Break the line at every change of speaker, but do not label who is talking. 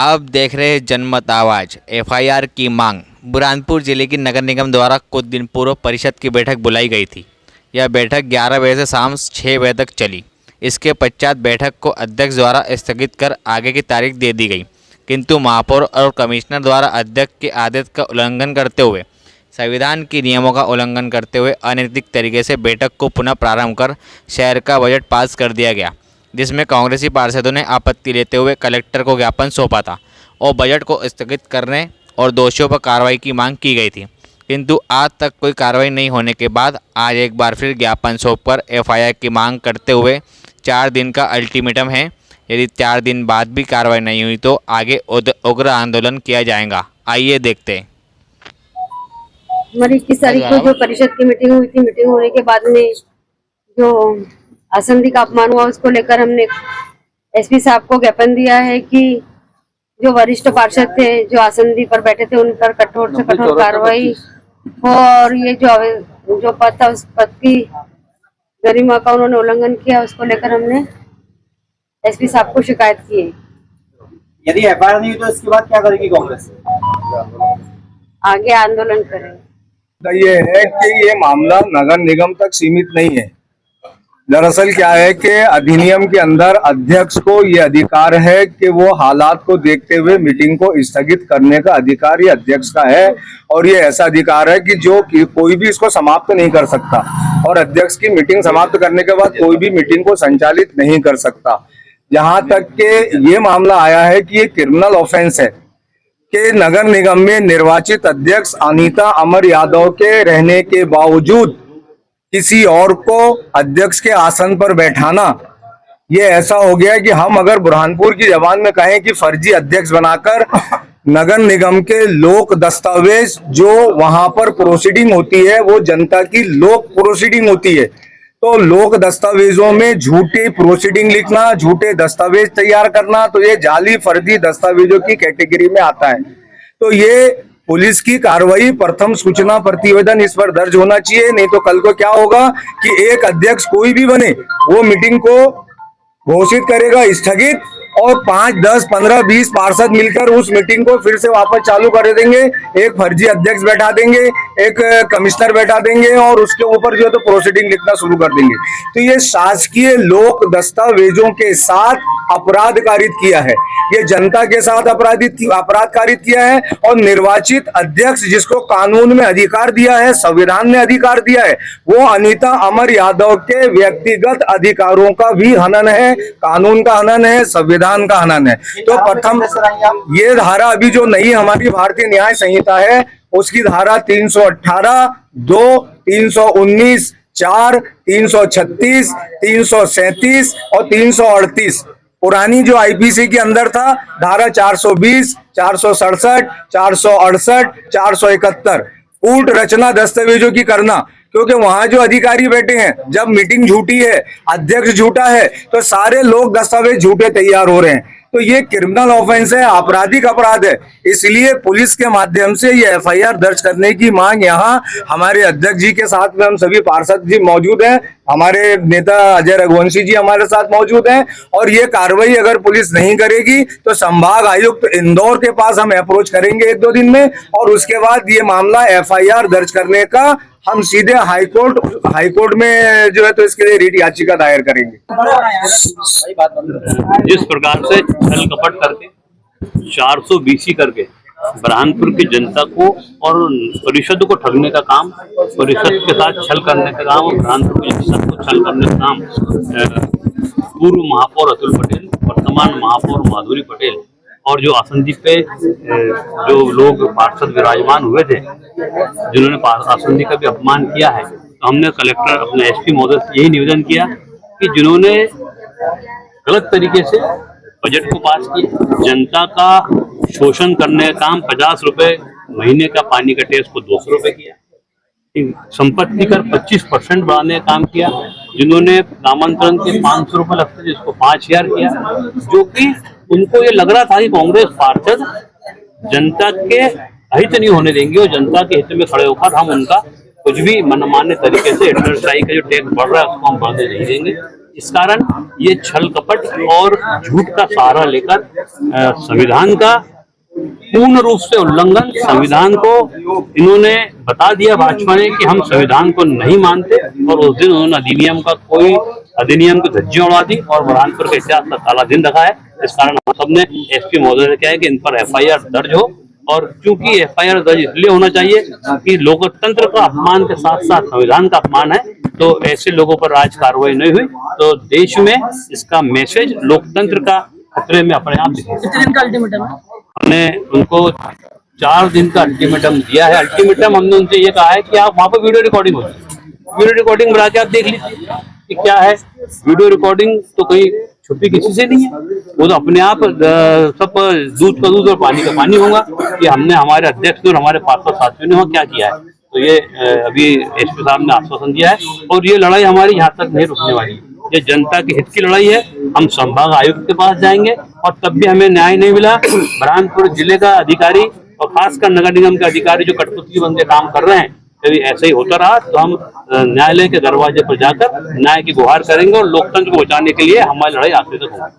आप देख रहे हैं जनमत आवाज़। एफआईआर की मांग। बुरहानपुर जिले की नगर निगम द्वारा कुछ दिन पूर्व परिषद की बैठक बुलाई गई थी। यह बैठक 11 बजे से शाम 6 बजे तक चली। इसके पश्चात बैठक को अध्यक्ष द्वारा स्थगित कर आगे की तारीख दे दी गई, किंतु महापौर और कमिश्नर द्वारा अध्यक्ष के आदेश का उल्लंघन करते हुए, संविधान के नियमों का उल्लंघन करते हुए अनैतिक तरीके से बैठक को पुनः प्रारंभ कर शहर का बजट पास कर दिया गया, जिसमें कांग्रेसी पार्षदों ने आपत्ति लेते हुए कलेक्टर को ज्ञापन सौंपा था और बजट को स्थगित करने और दोषियों पर कार्रवाई की मांग की गई थी, किंतु आज तक कोई कार्रवाई नहीं होने के बाद आज एक बार फिर ज्ञापन सौंपकर एफआईआर की मांग करते हुए 4 दिन का अल्टीमेटम है। यदि 4 दिन बाद भी कार्रवाई नहीं हुई तो आगे उग्र आंदोलन किया जाएगा। आइए देखते हैं।
हमारी 21 तारीख को जो परिषद की मीटिंग हुई थी, मीटिंग होने के बाद में जो आसंदी का अपमान हुआ उसको लेकर हमने एसपी साहब को ज्ञापन दिया है कि जो वरिष्ठ पार्षद थे जो आसंदी पर बैठे थे उन पर कठोर से कठोर कार्रवाई हो और ये जो पद था उस पद की गरिमा का उन्होंने उल्लंघन किया, उसको लेकर हमने एसपी साहब को शिकायत की है।
यदि एफआईआर नहीं हुई तो इसके बाद क्या करेगी कांग्रेस?
आगे आंदोलन करेंगे।
ये है कि ये मामला नगर निगम तक सीमित नहीं है। दरअसल क्या है कि अधिनियम के अंदर अध्यक्ष को ये अधिकार है कि वो हालात को देखते हुए मीटिंग को स्थगित करने का अधिकार ये अध्यक्ष का है, और ये ऐसा अधिकार है कि जो कि कोई भी इसको समाप्त नहीं कर सकता, और अध्यक्ष की मीटिंग समाप्त करने के बाद कोई भी मीटिंग को संचालित नहीं कर सकता। जहां तक कि ये मामला आया है कि ये क्रिमिनल ऑफेंस है कि नगर निगम में निर्वाचित अध्यक्ष अनीता अमर यादव के रहने के बावजूद किसी और को अध्यक्ष के आसन पर बैठाना, ये ऐसा हो गया कि हम अगर बुरहानपुर की जबान में कहें कि फर्जी अध्यक्ष बनाकर नगर निगम के लोक दस्तावेज जो वहां पर प्रोसीडिंग होती है वो जनता की लोक प्रोसीडिंग होती है, तो लोक दस्तावेजों में झूठी प्रोसीडिंग लिखना, झूठे दस्तावेज तैयार करना, तो ये जाली फर्जी दस्तावेजों की कैटेगरी में आता है। तो ये पुलिस की कार्रवाई, प्रथम सूचना प्रतिवेदन इस पर दर्ज होना चाहिए, नहीं तो कल को क्या होगा कि एक अध्यक्ष कोई भी बने वो मीटिंग को घोषित करेगा स्थगित और 5, 10, 15, 20 पार्षद मिलकर उस मीटिंग को फिर से वापस चालू कर देंगे। एक फर्जी अध्यक्ष बैठा देंगे, एक कमिश्नर बैठा देंगे और उसके ऊपर जो है तो प्रोसीडिंग लिखना शुरू कर देंगे। तो ये शासकीय लोक दस्तावेजों के साथ अपराध कारित किया है, ये जनता के साथ अपराध कारित किया है, और निर्वाचित अध्यक्ष जिसको कानून में अधिकार दिया है, संविधान ने अधिकार दिया है, वो अनीता अमर यादव के व्यक्तिगत अधिकारों का भी हनन है, कानून का हनन है, संविधान का हनन है। तो प्रथम ये धारा अभी जो नई हमारी भारतीय न्याय संहिता है उसकी धारा 318, 2, 319, 4, 336, 337 और 338, पुरानी जो आईपीसी के अंदर था धारा 420, 467, 468, 471, कूट रचना दस्तावेजों की करना, क्योंकि वहां जो अधिकारी बैठे हैं, जब मीटिंग झूठी है, अध्यक्ष झूठा है, तो सारे लोग दस्तावेज झूठे तैयार हो रहे हैं। तो ये क्रिमिनल ऑफेंस है, आपराधिक अपराध है, इसलिए पुलिस के माध्यम से ये एफआईआर दर्ज करने की मांग यहाँ हमारे अध्यक्ष जी के साथ में हम सभी पार्षद जी मौजूद हैं, हमारे नेता अजय रघुवंशी जी हमारे साथ मौजूद हैं, और ये कार्रवाई अगर पुलिस नहीं करेगी तो संभाग आयुक्त इंदौर के पास हम अप्रोच करेंगे 1-2 दिन में, और उसके बाद ये मामला एफआईआर दर्ज करने का हम सीधे हाईकोर्ट में जो है तो इसके लिए रिट याचिका दायर करेंगे।
जिस प्रकार से छल कपट करके 420 करके बुरहानपुर की जनता को और परिषद को ठगने का काम, परिषद के साथ छल करने का काम और बुरहानपुर की जनता को छल करने का काम पूर्व महापौर अतुल पटेल, वर्तमान महापौर माधुरी पटेल और जो आसंदी पे जो लोग पार्षद विराजमान हुए थे जिन्होंने आसंदी का भी अपमान किया है, तो हमने कलेक्टर अपने एसपी महोदय से यही निवेदन किया कि जिन्होंने गलत तरीके से बजट को पास किया, जनता का शोषण करने का काम, 50 रुपए महीने का पानी का टेस्ट को 200 रुपए किया, संपत्ति कर 25% बढ़ाने का काम किया, जिन्होंने नामांतरण के 500 रुपए लगते जिसको 5000 किया, जो कि उनको ये लग रहा था कि कांग्रेस पार्षद जनता के हित नहीं होने देंगे और जनता के हित में खड़े होकर हम उनका कुछ भी मनमाने तरीके से इंडस्ट्री का जो टैक्स बढ़ रहा है उसको हम बढ़ने नहीं देंगे। इस कारण ये छल कपट और झूठ का सहारा लेकर संविधान का पूर्ण रूप से उल्लंघन, संविधान को इन्होंने बता दिया भाजपा ने कि हम संविधान को नहीं मानते, और उस दिन उन्होंने अधिनियम की धज्जियां उड़ा दी और बुरहानपुर के इतिहास का काला दिन रखा है। इस कारण हम सबने एसपी महोदय से कहा है कि इन पर एफआईआर दर्ज हो, और क्योंकि एफआईआर दर्ज इसलिए होना चाहिए कि लोकतंत्र का अपमान के साथ साथ संविधान का अपमान है, तो ऐसे लोगों पर आज कार्रवाई नहीं हुई तो देश में इसका मैसेज लोकतंत्र का खतरे में अपने आप दिखेगा।
कितने दिन का अल्टीमेटम है?
हमने उनको 4 दिन का अल्टीमेटम दिया है। अल्टीमेटम हमने उनसे ये कहा है कि आप वहां पर वीडियो रिकॉर्डिंग हो, वीडियो रिकॉर्डिंग बना के आप देख लीजिए कि क्या है। वीडियो रिकॉर्डिंग तो कोई छुपी किसी से नहीं है, वो तो अपने आप सब दूध का दूध और पानी का पानी होगा कि हमने हमारे अध्यक्ष ने और हमारे पार्षद साथियों ने वहाँ क्या किया है। तो ये अभी एसपी साहब ने आश्वासन दिया है, और ये लड़ाई हमारी यहाँ तक नहीं रुकने वाली है। ये जनता की हित की लड़ाई है। हम संभाग आयुक्त के पास जाएंगे और तब भी हमें न्याय नहीं मिला। बुरहानपुर जिले का अधिकारी और खासकर नगर निगम के अधिकारी जो कठपुतली बन के काम कर रहे हैं, यदि ऐसा ही होता रहा तो हम न्यायालय के दरवाजे पर जाकर न्याय की गुहार करेंगे और लोकतंत्र को बचाने के लिए हमारी लड़ाई आखिर तक होगी।